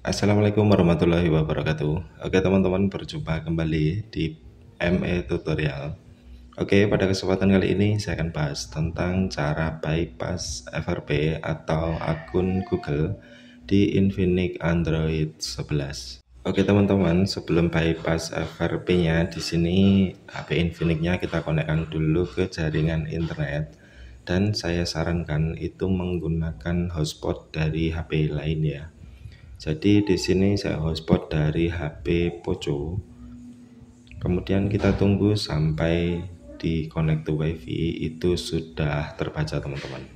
Assalamualaikum warahmatullahi wabarakatuh. Oke teman-teman, berjumpa kembali di ME Tutorial. Oke, pada kesempatan kali ini saya akan bahas tentang cara bypass FRP atau akun Google di Infinix Android 11. Oke teman-teman, sebelum bypass FRP-nya di sini HP Infinix-nya kita konekkan dulu ke jaringan internet, dan saya sarankan itu menggunakan hotspot dari HP lain ya. Jadi di sini saya hotspot dari HP Poco. Kemudian kita tunggu sampai di connect to WiFi itu sudah terbaca teman-teman.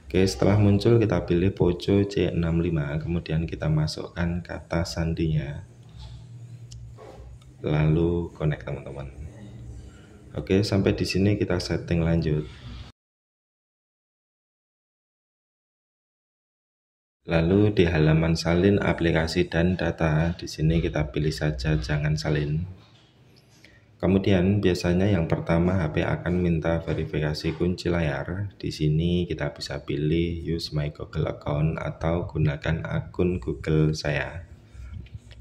Oke, setelah muncul kita pilih Poco C65, kemudian kita masukkan kata sandinya. Lalu connect teman-teman. Oke, sampai di sini kita setting lanjut. Lalu di halaman salin aplikasi dan data, di sini kita pilih saja jangan salin. Kemudian biasanya yang pertama HP akan minta verifikasi kunci layar. Di sini kita bisa pilih use my Google account atau gunakan akun Google saya.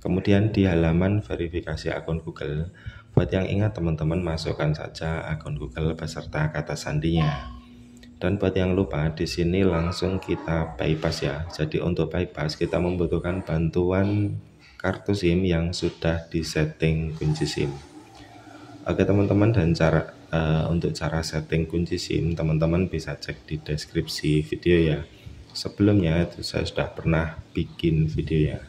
Kemudian di halaman verifikasi akun Google, buat yang ingat teman-teman masukkan saja akun Google beserta kata sandinya. Dan buat yang lupa, di sini langsung kita bypass ya. Jadi untuk bypass kita membutuhkan bantuan kartu SIM yang sudah disetting kunci SIM. Oke teman-teman, dan untuk cara setting kunci SIM teman-teman bisa cek di deskripsi video ya. Sebelumnya itu saya sudah pernah bikin videonya.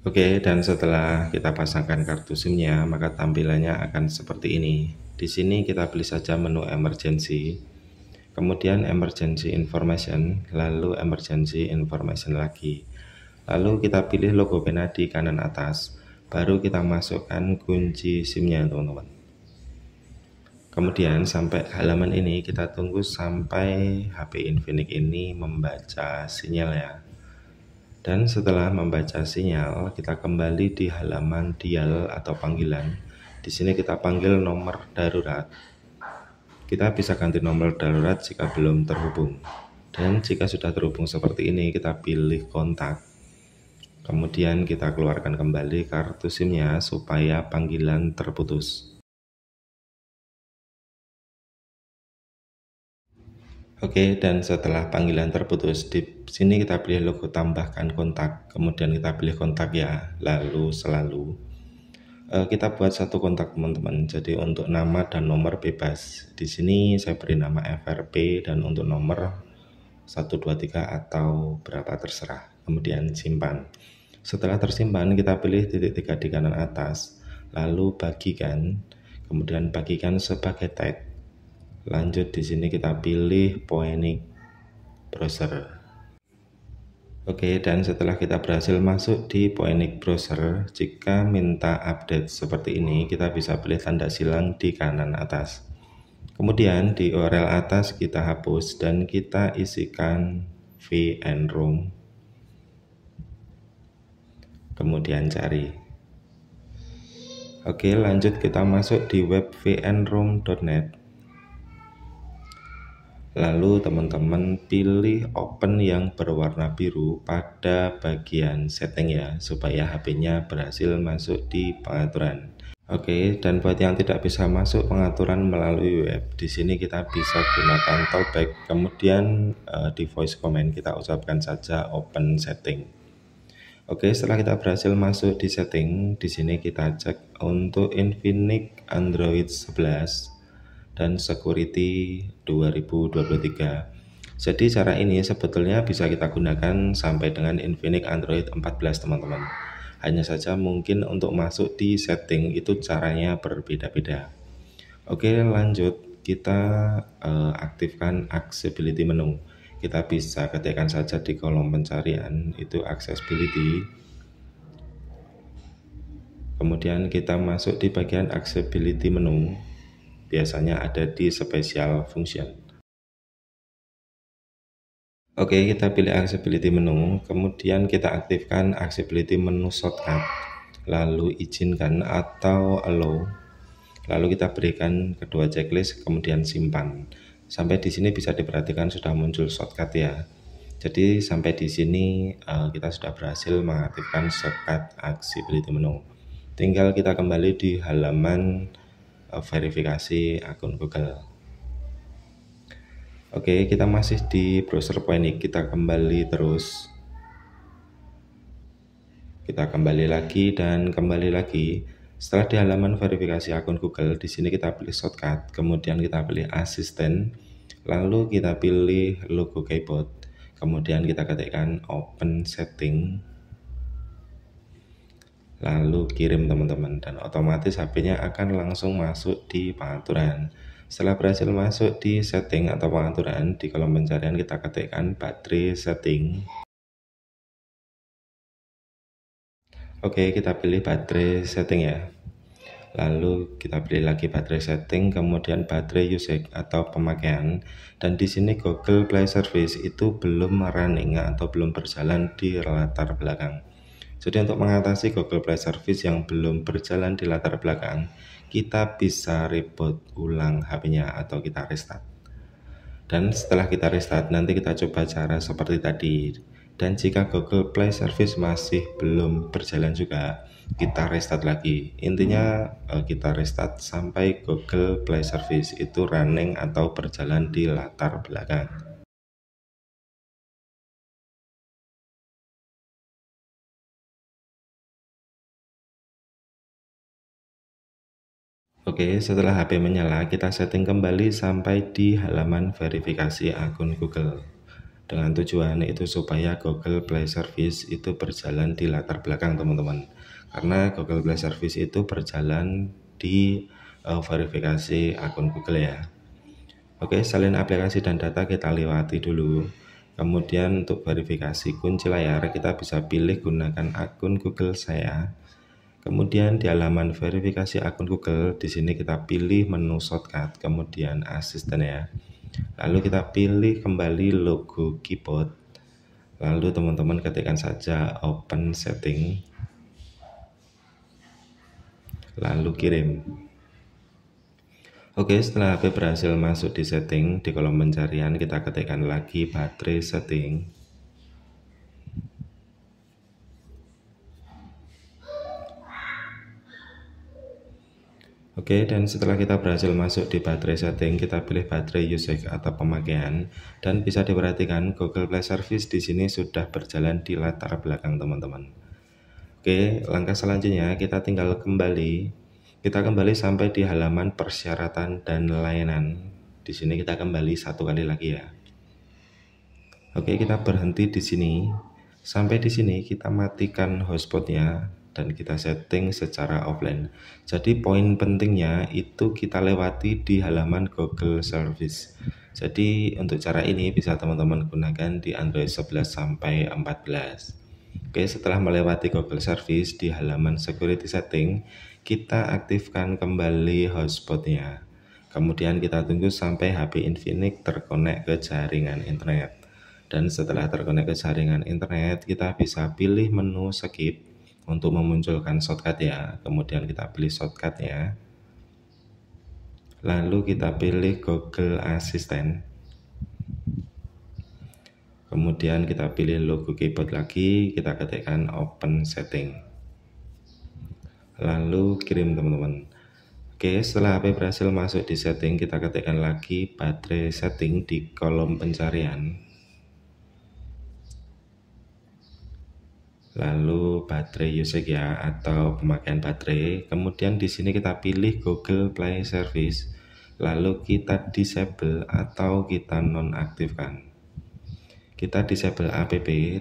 Oke, dan setelah kita pasangkan kartu SIM-nya, maka tampilannya akan seperti ini. Di sini kita pilih saja menu emergency, kemudian emergency information, lalu emergency information lagi. Lalu kita pilih logo pena di kanan atas, baru kita masukkan kunci SIM-nya teman-teman. Kemudian sampai halaman ini kita tunggu sampai HP Infinix ini membaca sinyal ya. Dan setelah membaca sinyal, kita kembali di halaman dial atau panggilan. Di sini kita panggil nomor darurat. Kita bisa ganti nomor darurat jika belum terhubung. Dan jika sudah terhubung seperti ini, kita pilih kontak. Kemudian kita keluarkan kembali kartu SIM-nya supaya panggilan terputus. Oke, dan setelah panggilan terputus, di sini kita pilih logo tambahkan kontak, kemudian kita pilih kontak ya, lalu selalu. Kita buat satu kontak teman-teman. Jadi untuk nama dan nomor bebas. Di sini saya beri nama FRP dan untuk nomor 123 atau berapa terserah. Kemudian simpan. Setelah tersimpan kita pilih titik 3 di kanan atas, lalu bagikan, kemudian bagikan sebagai tag. Lanjut di sini kita pilih Phoenix Browser. Oke, dan setelah kita berhasil masuk di Phoenix Browser, jika minta update seperti ini, kita bisa pilih tanda silang di kanan atas. Kemudian di URL atas kita hapus dan kita isikan vnroom. Kemudian cari. Oke, lanjut kita masuk di web vnroom.net. Lalu teman-teman pilih open yang berwarna biru pada bagian setting ya, supaya HP-nya berhasil masuk di pengaturan. Oke, dan buat yang tidak bisa masuk pengaturan melalui web, di sini kita bisa gunakan talkback. Kemudian di voice comment kita ucapkan saja open setting. Oke, setelah kita berhasil masuk di setting, di sini kita cek untuk Infinix Android 11 dan security 2023. Jadi cara ini sebetulnya bisa kita gunakan sampai dengan Infinix Android 14 teman-teman. Hanya saja mungkin untuk masuk di setting itu caranya berbeda-beda. Oke, lanjut kita aktifkan accessibility menu. Kita bisa ketikkan saja di kolom pencarian itu accessibility. Kemudian kita masuk di bagian accessibility menu. Biasanya ada di special function. Oke, kita pilih accessibility menu, kemudian kita aktifkan accessibility menu shortcut, lalu izinkan atau allow, lalu kita berikan kedua checklist, kemudian simpan. Sampai di sini bisa diperhatikan sudah muncul shortcut ya. Jadi sampai di sini kita sudah berhasil mengaktifkan shortcut accessibility menu. Tinggal kita kembali di halaman verifikasi akun Google. Oke, kita masih di browser Phoenix, kita kembali terus. Kita kembali lagi dan kembali lagi. Setelah di halaman verifikasi akun Google, di sini kita pilih shortcut, kemudian kita pilih asisten, lalu kita pilih logo keyboard, kemudian kita ketikkan open setting, lalu kirim teman-teman, dan otomatis HP-nya akan langsung masuk di pengaturan. Setelah berhasil masuk di setting atau pengaturan, di kolom pencarian kita ketikkan baterai setting. Oke, kita pilih baterai setting ya. Lalu kita pilih lagi baterai setting, kemudian baterai usage atau pemakaian. Dan di sini Google Play Service itu belum running atau belum berjalan di latar belakang. Jadi untuk mengatasi Google Play Service yang belum berjalan di latar belakang, kita bisa reboot ulang HP-nya atau kita restart. Dan setelah kita restart, nanti kita coba cara seperti tadi. Dan jika Google Play Service masih belum berjalan juga, kita restart lagi. Intinya kita restart sampai Google Play Service itu running atau berjalan di latar belakang. Oke, setelah HP menyala, kita setting kembali sampai di halaman verifikasi akun Google. Dengan tujuan itu supaya Google Play Service itu berjalan di latar belakang teman-teman. Karena Google Play Service itu berjalan di verifikasi akun Google ya. Oke, salin aplikasi dan data kita lewati dulu. Kemudian untuk verifikasi kunci layar kita bisa pilih gunakan akun Google saya. Kemudian di halaman verifikasi akun Google, di sini kita pilih menu shortcut, kemudian asisten ya. Lalu kita pilih kembali logo keyboard. Lalu teman-teman ketikkan saja open setting. Lalu kirim. Oke, setelah HP berhasil masuk di setting, di kolom pencarian kita ketikkan lagi baterai setting. Oke, dan setelah kita berhasil masuk di baterai setting, kita pilih baterai usage atau pemakaian, dan bisa diperhatikan Google Play Service di sini sudah berjalan di latar belakang teman-teman. Oke, langkah selanjutnya kita tinggal kembali. Kita kembali sampai di halaman persyaratan dan layanan. Di sini kita kembali satu kali lagi ya. Oke, kita berhenti di sini. Sampai di sini kita matikan hotspotnya dan kita setting secara offline. Jadi poin pentingnya itu kita lewati di halaman Google Service. Jadi untuk cara ini bisa teman-teman gunakan di Android 11 sampai 14. Oke, setelah melewati Google Service di halaman security setting, kita aktifkan kembali hotspotnya. Kemudian kita tunggu sampai HP Infinix terkonek ke jaringan internet. Dan setelah terkonek ke jaringan internet, kita bisa pilih menu skip untuk memunculkan shortcut ya. Kemudian kita pilih shortcut ya. Lalu kita pilih Google Assistant. Kemudian kita pilih logo keyboard lagi, kita ketikkan open setting. Lalu kirim teman-teman. Oke, setelah HP berhasil masuk di setting, kita ketikkan lagi baterai setting di kolom pencarian. Lalu baterai usage ya atau pemakaian baterai. Kemudian di sini kita pilih Google Play Service. Lalu kita disable atau kita nonaktifkan. Kita disable app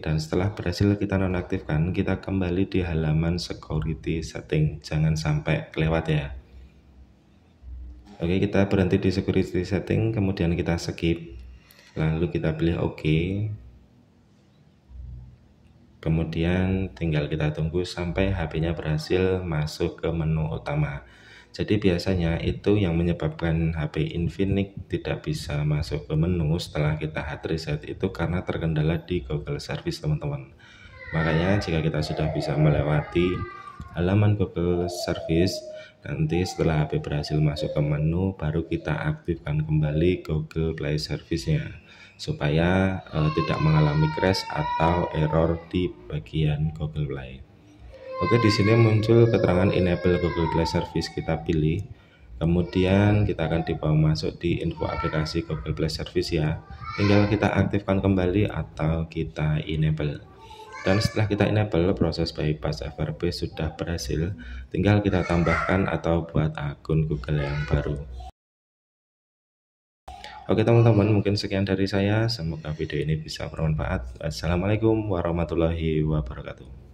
dan setelah berhasil kita nonaktifkan, kita kembali di halaman security setting. Jangan sampai kelewat ya. Oke, kita berhenti di security setting, kemudian kita skip. Lalu kita pilih OK. Kemudian tinggal kita tunggu sampai HP-nya berhasil masuk ke menu utama. Jadi biasanya itu yang menyebabkan HP Infinix tidak bisa masuk ke menu setelah kita hard reset itu karena terkendala di Google Service teman-teman. Makanya jika kita sudah bisa melewati halaman Google Service, nanti setelah HP berhasil masuk ke menu baru kita aktifkan kembali Google Play Service-nya. supaya tidak mengalami crash atau error di bagian Google Play. Oke, di sini muncul keterangan enable Google Play Service, kita pilih. Kemudian kita akan dibawa masuk di info aplikasi Google Play Service ya. Tinggal kita aktifkan kembali atau kita enable. Dan setelah kita enable, proses bypass FRP sudah berhasil. Tinggal kita tambahkan atau buat akun Google yang baru. Oke teman-teman, mungkin sekian dari saya. Semoga video ini bisa bermanfaat. Assalamualaikum warahmatullahi wabarakatuh.